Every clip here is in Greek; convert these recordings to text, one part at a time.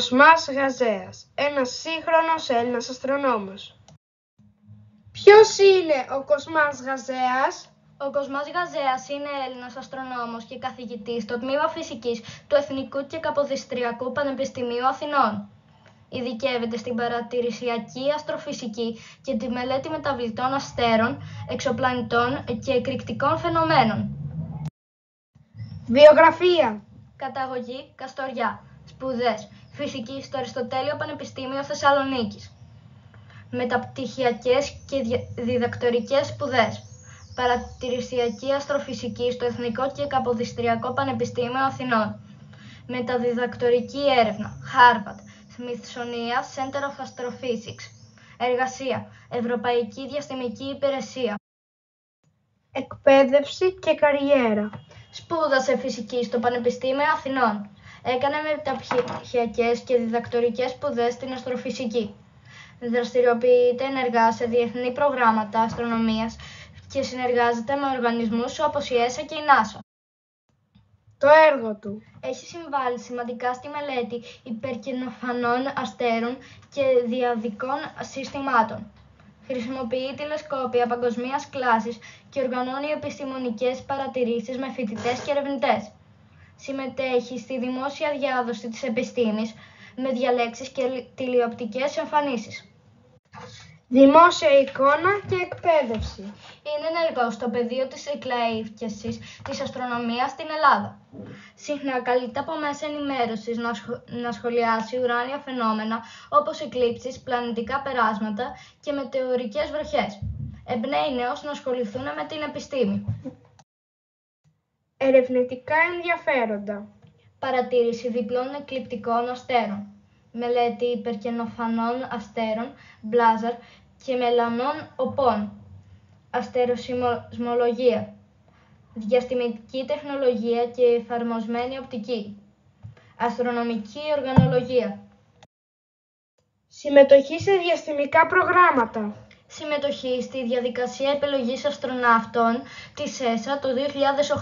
Κοσμάς Γαζέας, ένας σύγχρονος Έλληνας αστρονόμος. Ποιος είναι ο Κοσμάς Γαζέας? Ο Κοσμάς Γαζέας είναι Έλληνας αστρονόμος και καθηγητής στο Τμήμα Φυσικής του Εθνικού και Καποδιστριακού Πανεπιστημίου Αθηνών. Ειδικεύεται στην παρατηρησιακή αστροφυσική και τη μελέτη μεταβλητών αστέρων, εξωπλανητών και εκρηκτικών φαινομένων. Βιογραφία. Καταγωγή Καστοριά. Σπουδές Φυσική στο Αριστοτέλειο Πανεπιστήμιο Θεσσαλονίκης. Μεταπτυχιακές και διδακτορικές σπουδές. Παρατηρησιακή αστροφυσική στο Εθνικό και Καποδιστριακό Πανεπιστήμιο Αθηνών. Μεταδιδακτορική έρευνα Harvard, Smithsonian Center of Astrophysics. Εργασία Ευρωπαϊκή Διαστημική Υπηρεσία. Εκπαίδευση και καριέρα. Σπούδασε φυσική στο Πανεπιστήμιο Αθηνών. Έκανε μεταπτυχιακές και διδακτορικές σπουδές στην αστροφυσική. Δραστηριοποιείται ενεργά σε διεθνή προγράμματα αστρονομίας και συνεργάζεται με οργανισμούς όπως η ΕΣΑ και η ΝΑΣΑ. Το έργο του. Έχει συμβάλει σημαντικά στη μελέτη υπερκυκλοφανών αστέρων και διαδικών συστημάτων. Χρησιμοποιεί τηλεσκόπια παγκοσμίας κλάσης και οργανώνει επιστημονικές παρατηρήσεις με φοιτητές και ερευνητές. Συμμετέχει στη δημόσια διάδοση της επιστήμης με διαλέξεις και τηλεοπτικές εμφανίσεις. Δημόσια εικόνα και εκπαίδευση. Είναι ενεργός στο πεδίο της εκλαΐφκεσης της αστρονομίας στην Ελλάδα. Συχνά καλείται από μέσα ενημέρωσης να σχολιάσει ουράνια φαινόμενα όπως εκλήψεις, πλανητικά περάσματα και μετεωρικές βροχές. Εμπνέει νέους να ασχοληθούν με την επιστήμη. Ερευνητικά ενδιαφέροντα. Παρατήρηση διπλών εκλειπτικών αστέρων. Μελέτη υπερκενοφανών αστέρων, μπλάζαρ και μελανών οπών. Αστεροσεισμολογία. Διαστημική τεχνολογία και εφαρμοσμένη οπτική. Αστρονομική οργανολογία. Συμμετοχή σε διαστημικά προγράμματα. Συμμετοχή στη διαδικασία επιλογής αστροναύτων της ΕΣΑ το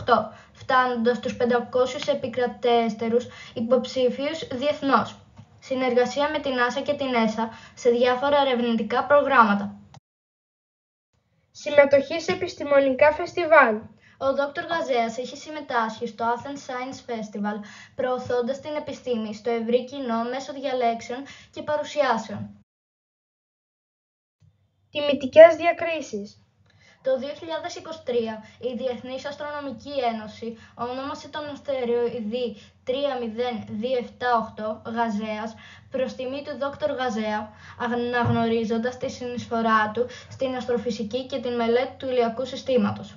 2008, φτάνοντας στους 500 επικρατέστερους υποψήφιους διεθνώς. Συνεργασία με την ΝΑΣΑ και την ΕΣΑ σε διάφορα ερευνητικά προγράμματα. Συμμετοχή σε επιστημονικά φεστιβάλ. Ο Δόκτωρ Γαζέας έχει συμμετάσχει στο Athens Science Festival, προωθώντας την επιστήμη στο ευρύ κοινό μέσω διαλέξεων και παρουσιάσεων. Τιμητικές διακρίσεις. Το 2023 η Διεθνής Αστρονομική Ένωση ονόμασε τον αστεροειδή 30278 Γαζέας προς τιμή του Δόκτωρ Γαζέα, αναγνωρίζοντας τη συνεισφορά του στην αστροφυσική και την μελέτη του ηλιακού συστήματος.